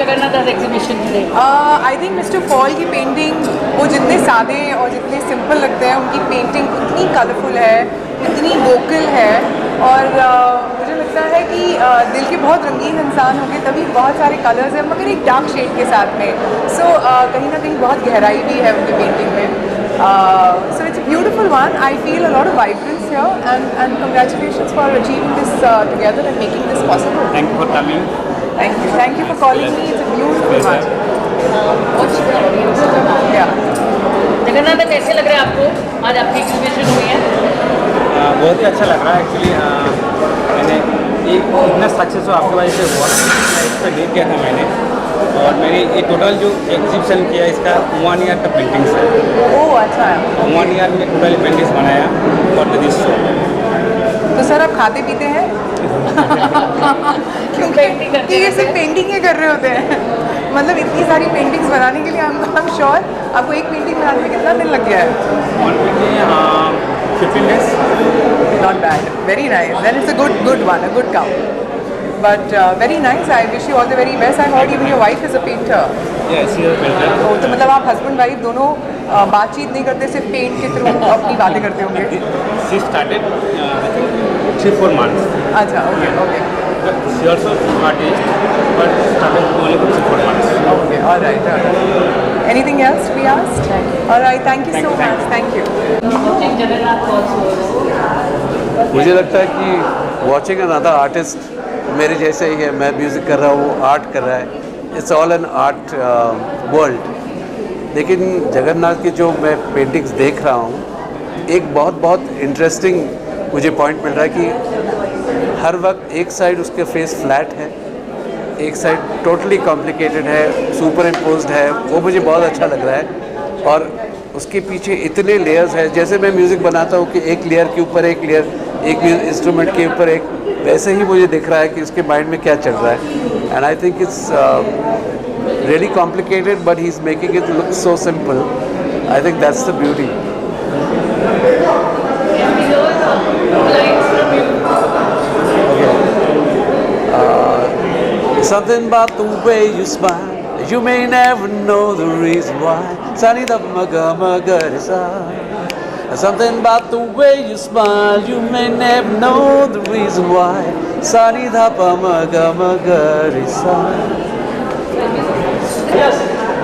Jagannath Das exhibition today? I think mister Paul की painting, वो जितने सादे और जितने सिंपल लगते हैं, उनकी पेंटिंग उतनी कलरफुल है, इतनी वोकल है। और मुझे लगता है कि दिल के बहुत रंगीन इंसान होंगे तभी बहुत सारे कलर्स हैं, मगर एक डार्क शेड के साथ में। सो कहीं ना कहीं बहुत गहराई भी है उनकी पेंटिंग में। So it's a beautiful one. I feel a lot of vibrance here and congratulations for achieving this together and making this possible. Thank you for coming. Thank you for calling me. It's a beautiful one. Yeah. Jagannath कैसे लग रहा है आपको? आज आपकी exhibition हुई है। बहुत ही अच्छा लग रहा है एक्चुअली। मैंने एक इतना सक्सेस आपकी वजह से हुआ, मैं इस पर देख किया था मैंने। और मेरी ये टोटल जो एग्जीबिशन किया इसका 1 ईयर का पेंटिंग्स है। ओह अच्छा है। 1 ईयर में टोटल पेंटिंग्स बनाया फॉर दिस शो। तो सर आप खाते पीते हैं? क्योंकि ये सिर्फ पेंटिंग ही कर रहे होते हैं। मतलब इतनी सारी पेंटिंग्स बनाने के लिए आई एम श्योर आपको एक पेंटिंग बनाने में कितना दिन लग गया है? 1 painting 15 days। Not bad. Very nice. Then it's a good one, a good count. But very nice. I wish you all the very best. I heard even your wife is a painter. Yes, she is a painter। तो मतलब आप husband wife दोनों बातचीत नहीं करते, सिर्फ paint के through अपनी बातें करते होंगे? She started I think 3-4 months। अच्छा, okay. But she also artist, but started only for 3-4 months। Okay, all right. Anything else we asked? All right, thank you so much. Thank you. Watching Jagannath also। मुझे लगता है कि watching another artist मेरे जैसे ही है। मैं music कर रहा हूँ, आर्ट कर रहा है। It's all an art world. लेकिन जगन्नाथ की जो मैं पेंटिंग्स देख रहा हूँ, एक बहुत इंटरेस्टिंग मुझे पॉइंट मिल रहा है कि हर वक्त एक साइड उसके फेस फ्लैट है, एक साइड टोटली कॉम्प्लिकेटेड है, सुपर इम्पोज्ड है। वो मुझे बहुत अच्छा लग रहा है। और उसके पीछे इतने लेयर्स हैं। जैसे मैं म्यूज़िक बनाता हूँ कि एक लेयर के ऊपर एक लेयर, एक इंस्ट्रूमेंट के ऊपर एक, वैसे ही मुझे दिख रहा है कि उसके माइंड में क्या चल रहा है। And I think it's really complicated but he is making it look so simple. I think that's the beauty. Something about the way you smile, you may never know the reason why. Sunny da magarisa. Something about the way you smile, you may never know the reason why. Sunny da magarisa.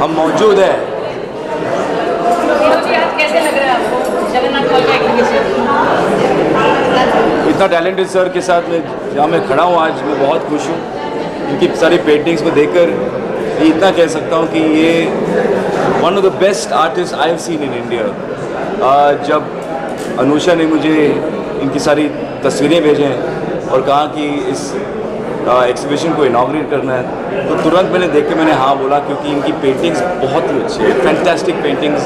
हम मौजूद हैं। आज कैसे लग रहा है आपको जगन्नाथ का एग्जीबिशन? इतना टैलेंटेड सर के साथ में जहाँ मैं खड़ा हूँ आज, मैं बहुत खुश हूँ। इनकी सारी पेंटिंग्स को देखकर ये इतना कह सकता हूँ कि ये one of the best artist I have seen in India. जब अनुषा ने मुझे इनकी सारी तस्वीरें भेजें और कहा कि इस एग्जीबिशन को इनॉग्रेट करना है, तो तुरंत मैंने देख के मैंने हाँ बोला, क्योंकि इनकी पेंटिंग्स बहुत ही अच्छी है। Fantastic paintings.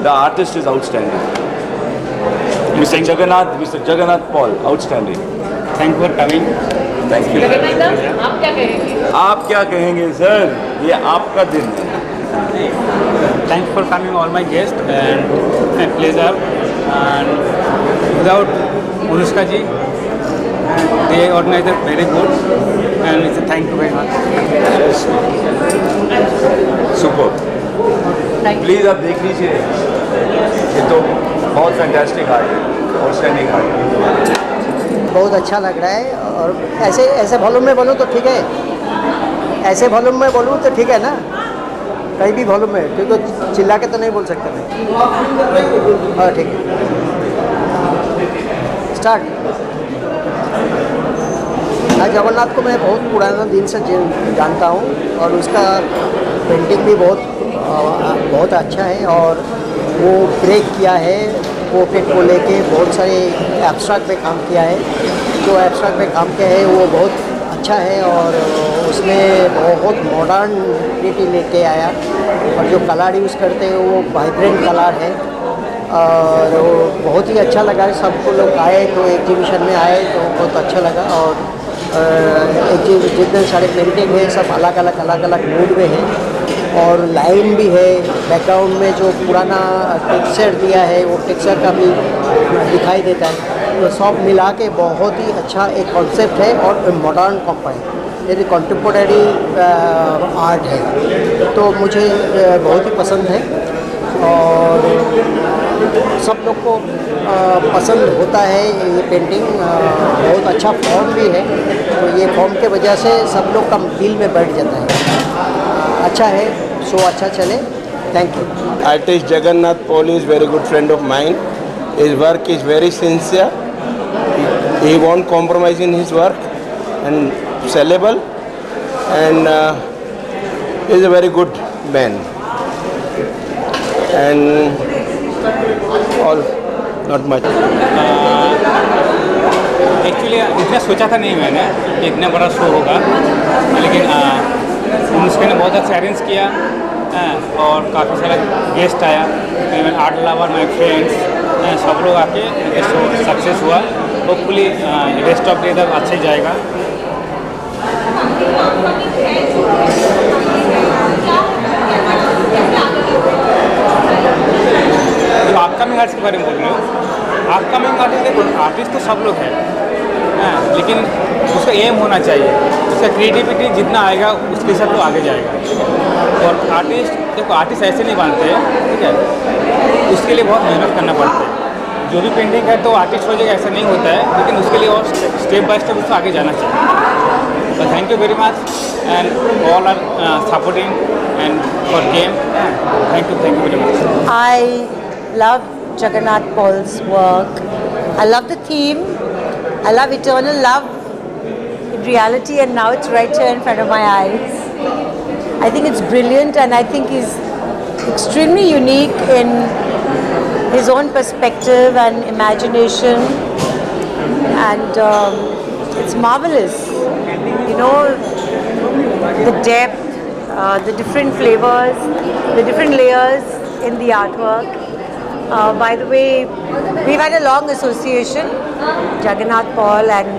The artist is outstanding. Mister Jagannath Paul, outstanding. Thank you for coming. Thank you. Jagannath आप क्या कहेंगे? आप क्या कहेंगे सर, ये आपका दिन है। Thanks for coming all my guests and my pleasure। And without Anushka ji, they organized it very good and it's a thank you very much। Super. Please आप देख लीजिए, ये तो बहुत फैंटास्टिक आर्ट है, आउटस्टैंडिंग आर्ट है। बहुत अच्छा लग रहा है। और ऐसे वॉल्यूम में बोलूँ तो ठीक है, ऐसे वॉल्यूम में बोलूँ तो ठीक है ना, कहीं भी वॉल्यूम में, क्योंकि चिल्ला के तो नहीं बोल सकते मैं। हाँ ठीक है, स्टार्ट। जगन्नाथ को मैं बहुत पुराना दिन से जानता हूँ और उसका पेंटिंग भी बहुत अच्छा है। और वो ब्रेक किया है पोर्ट्रेट को लेके, बहुत सारे एब्स्ट्रैक्ट पे काम किया है। जो एब्स्ट्रैक्ट पे काम किया है वो बहुत अच्छा है और उसमें बहुत मॉडर्निटी लेके आया। और जो कलर यूज़ करते हैं वो वाइब्रेंट कलर है और वो बहुत ही अच्छा लगा। सबको लोग आए तो एग्जीबिशन में आए तो बहुत अच्छा लगा। और जितने सारे पेंटिंग है सब अलग अलग मूड में है और लाइन भी है। बैकग्राउंड में जो पुराना टेक्सचर दिया है वो टेक्सचर का भी दिखाई देता है। तो सब मिला के बहुत ही अच्छा एक कॉन्सेप्ट है और मॉडर्न कंपनी। ये कंटेम्पोरेरी आर्ट है, तो मुझे बहुत ही पसंद है और सब लोग को पसंद होता है ये पेंटिंग। बहुत अच्छा फॉर्म भी है, तो ये फॉर्म के वजह से सब लोग का दिल में बैठ जाता है। अच्छा है, शो अच्छा चले। Thank you. Artist Jagannath Paul is very good friend of mine. His work is very sincere. He won't compromise in his work and sellable, and he is a very good man. And all, not much. Actually इतना सोचा था नहीं मैंने कि इतना बड़ा show होगा, लेकिन अनुष्का ने बहुत अच्छा अरेंज किया और काफ़ी सारा गेस्ट आया, even art lover, my friends, सब लोग आके ये शो सक्सेस हुआ। होपफुली रेस्ट ऑफ डे तक अच्छा ही जाएगा। जो अपकमिंग आर्टिस्ट के बारे में बोल रहे हो, अपकमिंग आर्टिस्ट देखो, आर्टिस्ट तो सब लोग हैं, लेकिन उसका एम होना चाहिए, उसका क्रिएटिविटी जितना आएगा उसके साथ तो आगे जाएगा। और आर्टिस्ट देखो, आर्टिस्ट ऐसे नहीं बनते, ठीक है, उसके लिए बहुत मेहनत करना पड़ता है। जो भी पेंटिंग है तो आर्टिस्ट हो जाएगा ऐसा नहीं होता है, लेकिन उसके लिए और स्टेप बाय स्टेप उसको आगे जाना चाहिए। तो thank you very much and all are supporting and for game. Thank you very much. I love Jagannath Paul's work. I love the theme. I love eternal love in reality, and now it's right here in front of my eyes. I think it's brilliant, and I think he's extremely unique in his own perspective and imagination, and it's marvelous. You know, the depth, the different flavors, the different layers in the artwork. By the way, we've had a long association, Jagannath Paul and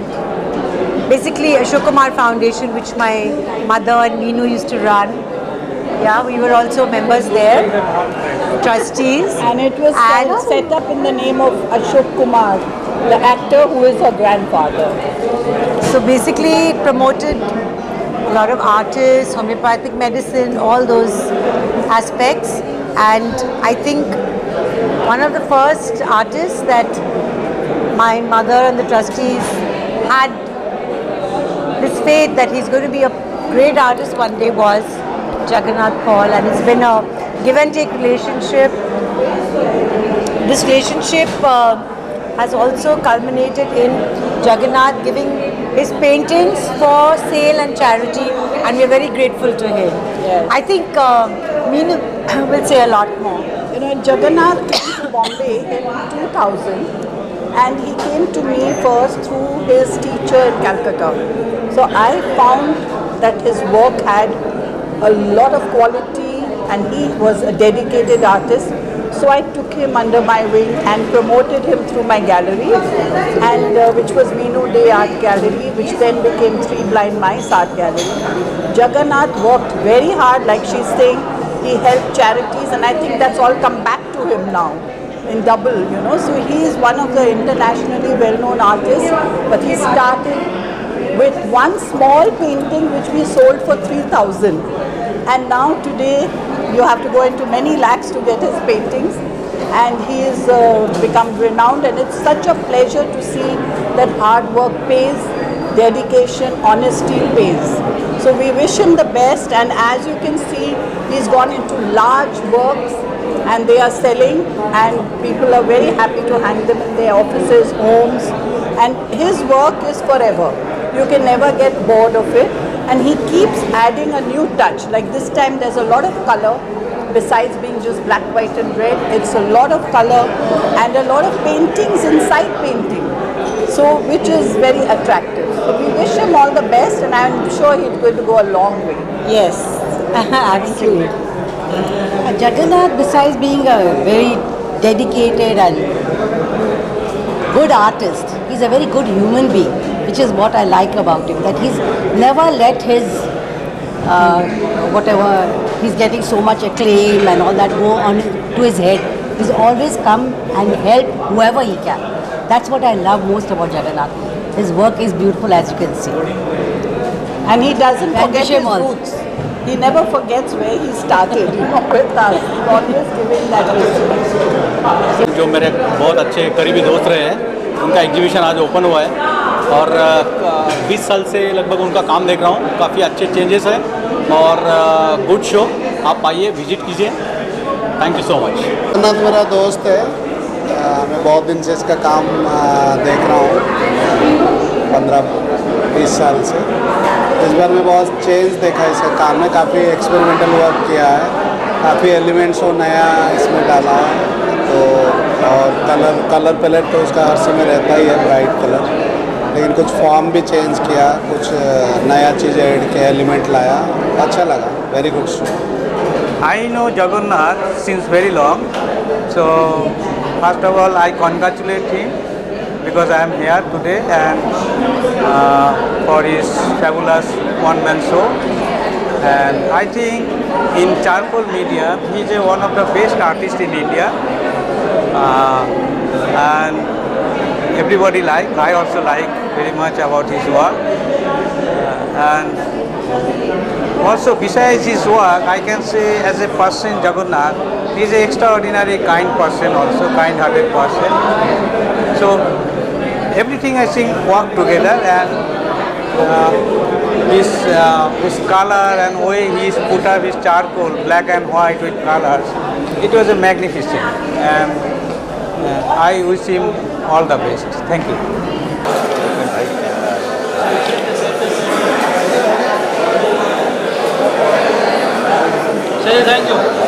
basically Ashok Kumar Foundation, which my mother and Meenu used to run. Yeah, we were also members there, trustees. And it was set up in the name of Ashok Kumar, the actor who is her grandfather. So basically it promoted a lot of artists, homeopathic medicine, all those aspects. And I think one of the first artists that my mother and the trustees had this faith that he's going to be a great artist one day was Jagannath Paul. And it's been a give and take relationship. This relationship has also culminated in Jagannath giving his paintings for sale and charity, and we're very grateful to him. Yes. I think Meenu will say a lot more. You know, Jagannath came to Bombay in 2000, and he came to me first through his teacher in Calcutta. So I found that his work had a lot of quality, and he was a dedicated artist. So I took him under my wing and promoted him through my gallery, and which was Meenu Day Art Gallery, which then became Three Blind Mice Art Gallery. Jagannath worked very hard, like she's saying. He helped charities, and I think that's all come back to him now in double, you know. So he is one of the internationally well-known artists, but he started with one small painting which we sold for 3,000, and now today you have to go into many lakhs to get his paintings, and he is become renowned, and it's such a pleasure to see that hard work pays, dedication, honesty pays. So we wish him the best, and as you can see, he's gone into large works and they are selling, and people are very happy to hang them in their offices, homes, and his work is forever. You can never get bored of it, and he keeps adding a new touch. Like this time there's a lot of color, besides being just black, white and red. It's a lot of color and a lot of paintings inside painting, so which is very attractive. So we wish him all the best, and I'm sure he's going to go a long way. Yes, absolutely. Jagannath, besides being a very dedicated and good artist, he's a very good human being, which is what I like about him, that he's never let his whatever he's getting so much acclaim and all that go on to his head. He's always come and help whoever he can. That's what I love most about Jagannath. His work is beautiful, as you can see. And he doesn't And forget wish him his all. roots. He never forgets where he started, with us. He's always giving that respect. जो मेरे बहुत अच्छे करीबी दोस्त रहे हैं, उनका exhibition आज ओपन हुआ है और 20 साल से लगभग उनका काम देख रहा हूँ. काफ़ी अच्छे चेंजेस हैं और गुड शो. आप आइए, विजिट कीजिए. Thank you so much. Jagannath मेरा दोस्त है. मैं बहुत दिन से इसका काम देख रहा हूँ, 15-20 साल से. इस बार मैं बहुत चेंज देखा इसका काम में. काफ़ी एक्सपेरिमेंटल वर्क किया है, काफ़ी एलिमेंट्स को नया इसमें डाला है. तो और कलर पैलेट तो उसका हर समय रहता ही है, ब्राइट कलर. लेकिन कुछ फॉर्म भी चेंज किया, कुछ नया चीज़ ऐड किया, एलिमेंट लाया. अच्छा लगा. Very good show. I know Jagannath since very long. So first of all, I congratulate him because I am here today and for his fabulous one-man show. And I think in charcoal medium, he is one of the best artists in India. And everybody like. I also like very much about his work. And also, besides his work, I can say as a person, Jagannath, he is an extraordinary kind person, also kind-hearted person. So everything I think work together, and his color and way he put up his charcoal, black and white with colors, it was a magnificent. And I wish him all the best. Thank you. Say thank you.